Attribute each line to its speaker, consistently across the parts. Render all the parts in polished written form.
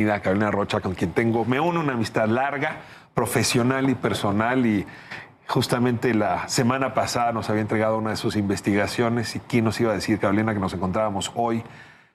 Speaker 1: Carolina Rocha, con quien me une una amistad larga, profesional y personal, y justamente la semana pasada nos había entregado una de sus investigaciones. Y quién nos iba a decir, Carolina, que nos encontrábamos hoy,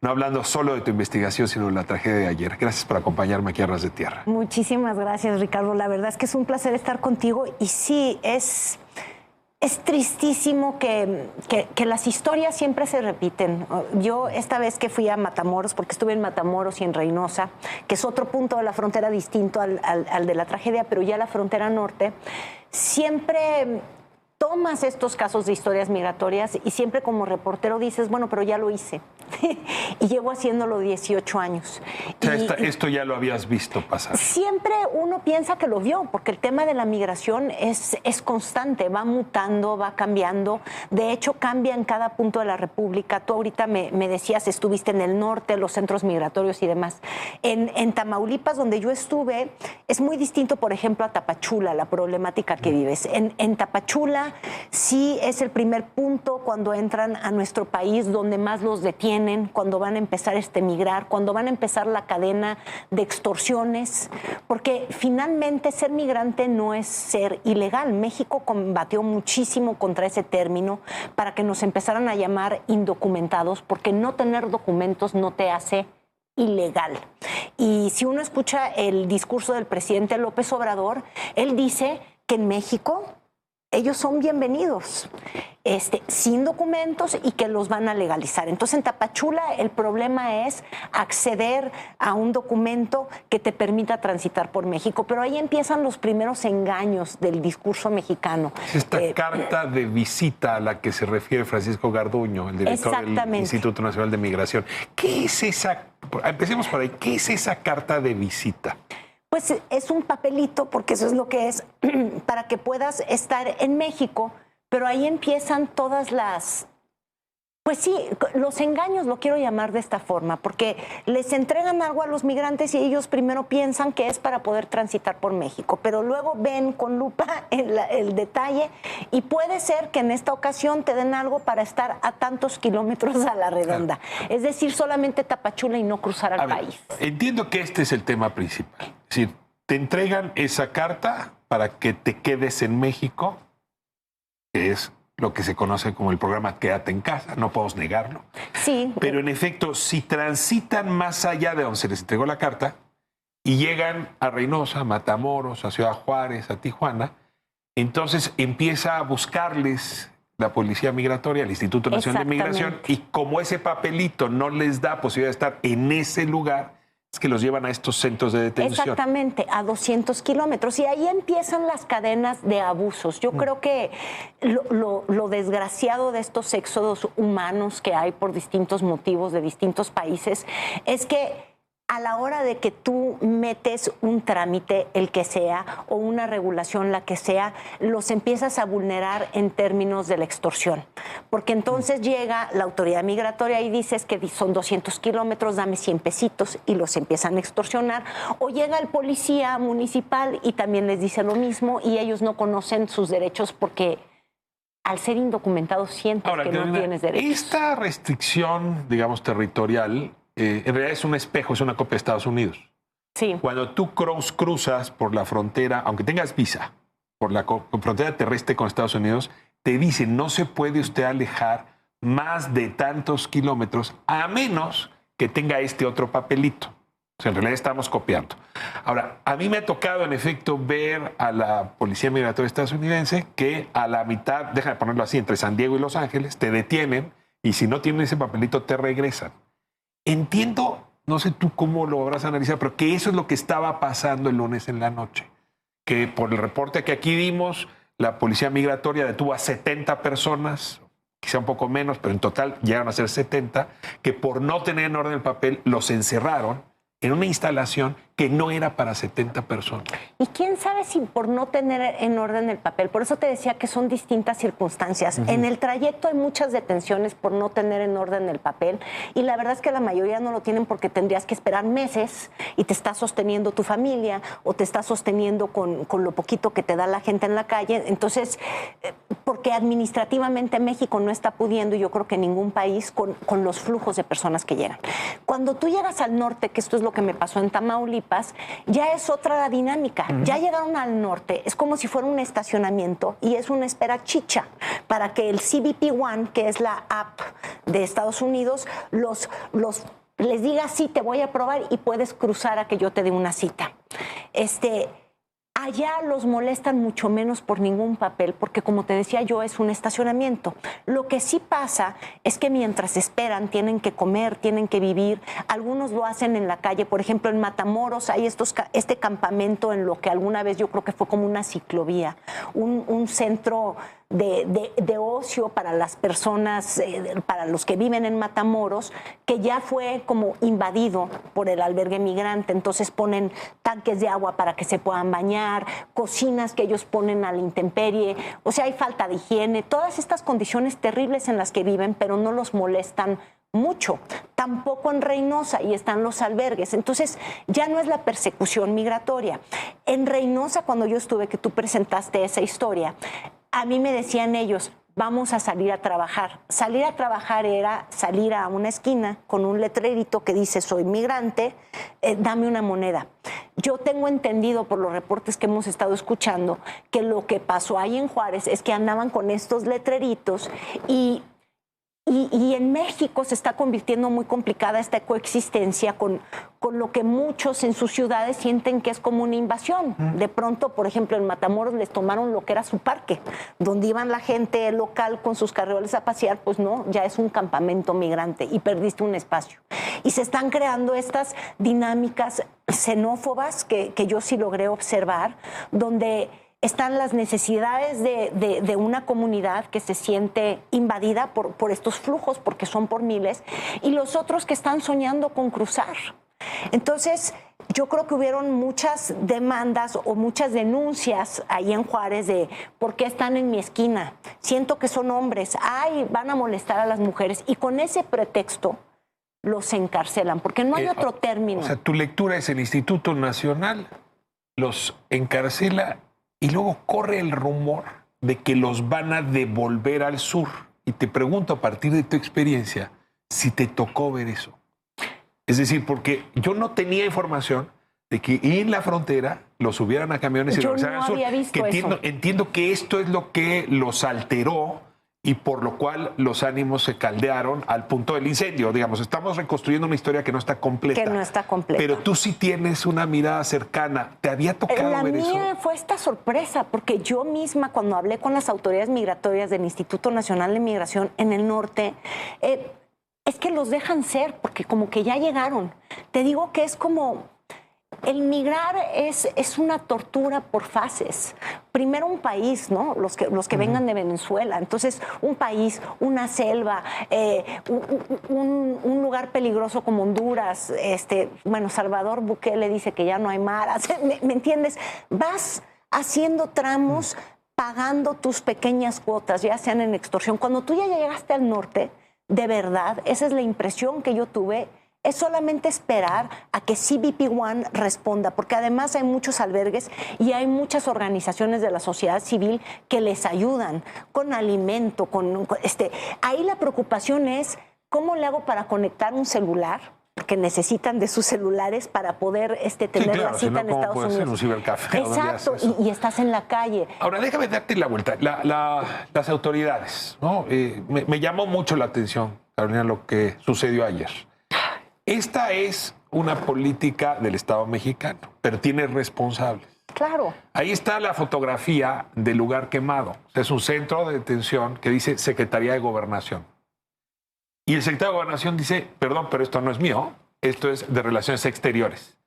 Speaker 1: no hablando solo de tu investigación, sino de la tragedia de ayer. Gracias por acompañarme aquí a Ras de Tierra.
Speaker 2: Muchísimas gracias, Ricardo. La verdad es que es un placer estar contigo, y sí, es tristísimo que las historias siempre se repiten. Yo esta vez que fui a Matamoros, porque estuve en Matamoros y en Reynosa, que es otro punto de la frontera distinto al de la tragedia, pero ya la frontera norte, siempre tomas estos casos de historias migratorias y siempre como reportero dices, bueno, pero ya lo hice. Y llevo haciéndolo 18 años.
Speaker 1: O sea, esto ya lo habías visto pasar.
Speaker 2: Siempre uno piensa que lo vio, porque el tema de la migración es constante, va mutando, va cambiando. De hecho, cambia en cada punto de la República. Tú ahorita me decías, estuviste en el norte, los centros migratorios y demás. En Tamaulipas, donde yo estuve, es muy distinto, por ejemplo, a Tapachula, la problemática que vives. En Tapachula sí es el primer punto cuando entran a nuestro país donde más los detienen, cuando van a empezar a migrar, cuando van a empezar la cadena de extorsiones, porque finalmente ser migrante no es ser ilegal. México combatió muchísimo contra ese término para que nos empezaran a llamar indocumentados, porque no tener documentos no te hace ilegal. Y si uno escucha el discurso del presidente López Obrador, él dice que en México ellos son bienvenidos, sin documentos, y que los van a legalizar. Entonces, en Tapachula el problema es acceder a un documento que te permita transitar por México. Pero ahí empiezan los primeros engaños del discurso mexicano.
Speaker 1: Esta carta de visita a la que se refiere Francisco Garduño, el director del Instituto Nacional de Migración. ¿Qué es esa? Empecemos por ahí. ¿Qué es esa carta de visita?
Speaker 2: Pues es un papelito, porque eso es lo que es, para que puedas estar en México, pero ahí empiezan todas las, pues sí, los engaños, lo quiero llamar de esta forma, porque les entregan algo a los migrantes y ellos primero piensan que es para poder transitar por México, pero luego ven con lupa el detalle, y puede ser que en esta ocasión te den algo para estar a tantos kilómetros a la redonda. Claro. Es decir, solamente Tapachula y no cruzar al país.
Speaker 1: Entiendo que este es el tema principal. Es decir, te entregan esa carta para que te quedes en México, que es lo que se conoce como el programa Quédate en Casa, no podemos negarlo.
Speaker 2: Sí.
Speaker 1: Pero en efecto, si transitan más allá de donde se les entregó la carta y llegan a Reynosa, a Matamoros, a Ciudad Juárez, a Tijuana, entonces empieza a buscarles la Policía Migratoria, el Instituto Nacional de Migración, y como ese papelito no les da posibilidad de estar en ese lugar, es que los llevan a estos centros de detención.
Speaker 2: Exactamente, a 200 kilómetros. Y ahí empiezan las cadenas de abusos. Yo creo que lo desgraciado de estos éxodos humanos que hay por distintos motivos de distintos países es que a la hora de que tú metes un trámite, el que sea, o una regulación, la que sea, los empiezas a vulnerar en términos de la extorsión. Porque entonces llega la autoridad migratoria y dices que son 200 kilómetros, dame 100 pesitos, y los empiezan a extorsionar. O llega el policía municipal y también les dice lo mismo, y ellos no conocen sus derechos porque al ser indocumentados sientes que no tienes derechos.
Speaker 1: Esta restricción, digamos, territorial, en realidad es un espejo, es una copia de Estados Unidos.
Speaker 2: Sí.
Speaker 1: Cuando tú cruzas por la frontera, aunque tengas visa, por la frontera terrestre con Estados Unidos, te dicen no se puede usted alejar más de tantos kilómetros a menos que tenga este otro papelito. O sea, en realidad estamos copiando. Ahora, a mí me ha tocado en efecto ver a la Policía Migratoria estadounidense que a la mitad, déjame ponerlo así, entre San Diego y Los Ángeles, te detienen y si no tienen ese papelito te regresan. Entiendo, no sé tú cómo lo habrás analizado, pero que eso es lo que estaba pasando el lunes en la noche. Que por el reporte que aquí dimos, la Policía Migratoria detuvo a 70 personas, quizá un poco menos, pero en total llegaron a ser 70, que por no tener en orden el papel los encerraron en una instalación que no era para 70 personas.
Speaker 2: Y quién sabe si por no tener en orden el papel, por eso te decía que son distintas circunstancias. En el trayecto hay muchas detenciones por no tener en orden el papel y la verdad es que la mayoría no lo tienen porque tendrías que esperar meses y te está sosteniendo tu familia o te está sosteniendo con lo poquito que te da la gente en la calle. Entonces, porque administrativamente México no está pudiendo, y yo creo que ningún país, con los flujos de personas que llegan. Cuando tú llegas al norte, que esto es lo que me pasó en Tamaulipas, ya es otra la dinámica. Ya llegaron al norte, es como si fuera un estacionamiento y es una espera chicha para que el CBP One, que es la app de Estados Unidos, les diga sí, te voy a probar y puedes cruzar a que yo te dé una cita. Allá los molestan mucho menos por ningún papel, porque como te decía yo, es un estacionamiento. Lo que sí pasa es que mientras esperan, tienen que comer, tienen que vivir. Algunos lo hacen en la calle. Por ejemplo, en Matamoros hay este campamento en lo que alguna vez yo creo que fue como una ciclovía, un centro de ocio para las personas, para los que viven en Matamoros, que ya fue como invadido por el albergue migrante. Entonces ponen tanques de agua para que se puedan bañar, cocinas que ellos ponen a la intemperie, o sea, hay falta de higiene, todas estas condiciones terribles en las que viven, pero no los molestan mucho. Tampoco en Reynosa, y están los albergues. Entonces, ya no es la persecución migratoria. En Reynosa, cuando yo estuve, que tú presentaste esa historia, a mí me decían ellos, vamos a salir a trabajar. Salir a trabajar era salir a una esquina con un letrerito que dice, soy migrante, dame una moneda. Yo tengo entendido por los reportes que hemos estado escuchando que lo que pasó ahí en Juárez es que andaban con estos letreritos y en México se está convirtiendo muy complicada esta coexistencia con lo que muchos en sus ciudades sienten que es como una invasión. De pronto, por ejemplo, en Matamoros les tomaron lo que era su parque, donde iban la gente local con sus carriolas a pasear, pues no, ya es un campamento migrante y perdiste un espacio. Y se están creando estas dinámicas xenófobas que yo sí logré observar, donde están las necesidades de una comunidad que se siente invadida por estos flujos, porque son por miles, y los otros que están soñando con cruzar. Entonces, yo creo que hubieron muchas demandas o muchas denuncias ahí en Juárez de ¿por qué están en mi esquina? Siento que son hombres, ay, van a molestar a las mujeres, y con ese pretexto los encarcelan, porque no hay otro término.
Speaker 1: O sea, tu lectura es el Instituto Nacional los encarcela y luego corre el rumor de que los van a devolver al sur. Y te pregunto, a partir de tu experiencia, si te tocó ver eso. Es decir, porque yo no tenía información de que en la frontera los subieran a camiones y los regresaran al sur.
Speaker 2: Había visto
Speaker 1: que entiendo que esto es lo que los alteró y por lo cual los ánimos se caldearon al punto del incendio. Digamos, estamos reconstruyendo una historia que no está completa.
Speaker 2: Que no está completa.
Speaker 1: Pero tú sí tienes una mirada cercana. ¿Te había tocado ver eso?
Speaker 2: La mía fue esta sorpresa, porque yo misma, cuando hablé con las autoridades migratorias del Instituto Nacional de Migración en el norte, es que los dejan ser, porque como que ya llegaron. Te digo que es como... El migrar es una tortura por fases. Primero un país, ¿no? Los que vengan de Venezuela. Entonces, un país, una selva, un lugar peligroso como Honduras. Bueno, Salvador Bukele dice que ya no hay mar. ¿Me entiendes? Vas haciendo tramos, pagando tus pequeñas cuotas, ya sean en extorsión. Cuando tú ya llegaste al norte, de verdad, esa es la impresión que yo tuve. Es solamente esperar a que CBP One responda, porque además hay muchos albergues y hay muchas organizaciones de la sociedad civil que les ayudan con alimento, Ahí la preocupación es cómo le hago para conectar un celular, porque necesitan de sus celulares para poder tener la cita en Estados Unidos.
Speaker 1: Un cibercafé.
Speaker 2: Exacto, y estás en la calle.
Speaker 1: Ahora, déjame darte la vuelta. Las autoridades, ¿no? Me llamó mucho la atención, Carolina, lo que sucedió ayer. Esta es una política del Estado mexicano, pero tiene responsables.
Speaker 2: Claro.
Speaker 1: Ahí está la fotografía del lugar quemado. O sea, es un centro de detención que dice Secretaría de Gobernación. Y el secretario de Gobernación dice, perdón, pero esto no es mío, esto es de Relaciones Exteriores.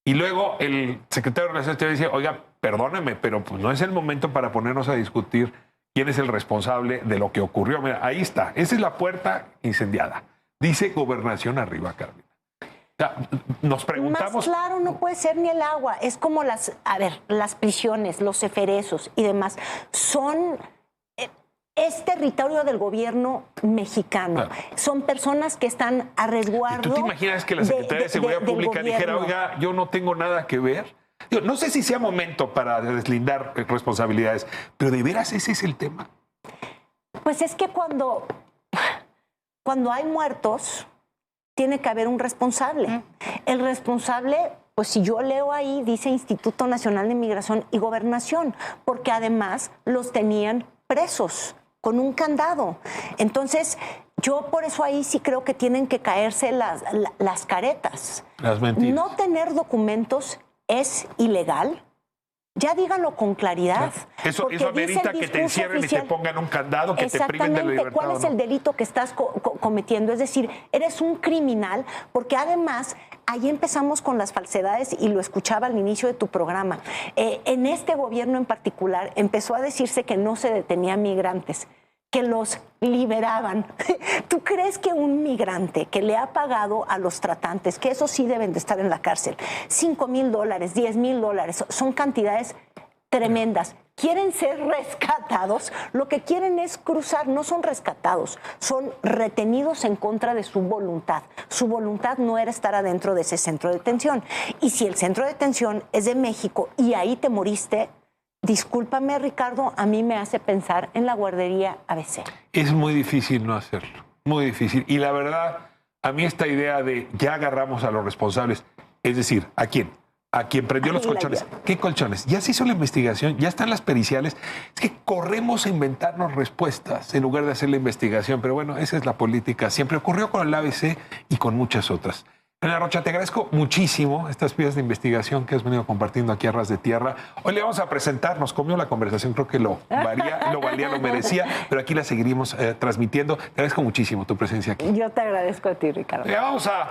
Speaker 1: Y luego el secretario de Relaciones Exteriores dice, oiga, perdóneme, pero pues no es el momento para ponernos a discutir quién es el responsable de lo que ocurrió. Mira, ahí está. Esa es la puerta incendiada. Dice Gobernación arriba, Carmen. sea, nos
Speaker 2: Más
Speaker 1: preguntamos...
Speaker 2: claro no puede ser ni el agua. Es como las prisiones, los eferesos y demás. Es territorio del gobierno mexicano.
Speaker 1: Claro.
Speaker 2: Son personas que están a resguardo.
Speaker 1: ¿Tú te imaginas que la Secretaría de Seguridad Pública dijera, oiga, yo no tengo nada que ver? Digo, no sé si sea momento para deslindar responsabilidades, pero ¿de veras ese es el tema?
Speaker 2: Pues es que cuando hay muertos, tiene que haber un responsable. El responsable, pues si yo leo ahí, dice Instituto Nacional de Migración y Gobernación, porque además los tenían presos con un candado. Entonces, yo por eso ahí sí creo que tienen que caerse las caretas.
Speaker 1: Las mentiras.
Speaker 2: No tener documentos es ilegal. Ya díganlo con claridad.
Speaker 1: Eso amerita que te encierren y te pongan un candado, que te priven de la libertad.
Speaker 2: ¿Cuál es el delito que estás cometiendo? Es decir, eres un criminal, porque además ahí empezamos con las falsedades y lo escuchaba al inicio de tu programa. En este gobierno en particular empezó a decirse que no se detenían migrantes, que los liberaban. ¿Tú crees que un migrante que le ha pagado a los tratantes, que esos sí deben de estar en la cárcel, $5,000, $10,000, son cantidades tremendas, quieren ser rescatados? Lo que quieren es cruzar, no son rescatados, son retenidos en contra de su voluntad. Su voluntad no era estar adentro de ese centro de detención. Y si el centro de detención es de México y ahí te moriste, discúlpame, Ricardo, a mí me hace pensar en la guardería ABC.
Speaker 1: Es muy difícil no hacerlo, muy difícil. Y la verdad, a mí esta idea de ya agarramos a los responsables, es decir, ¿a quién? A quien prendió los colchones. ¿Qué colchones? Ya se hizo la investigación, ya están las periciales. Es que corremos a inventarnos respuestas en lugar de hacer la investigación. Pero bueno, esa es la política. Siempre ocurrió con el ABC y con muchas otras. Elena Rocha, te agradezco muchísimo estas piezas de investigación que has venido compartiendo aquí a Ras de Tierra. Hoy le vamos a presentar, nos comió la conversación, creo que lo merecía, pero aquí la seguiremos transmitiendo. Te agradezco muchísimo tu presencia aquí.
Speaker 2: Yo te agradezco a ti, Ricardo.
Speaker 1: Vamos a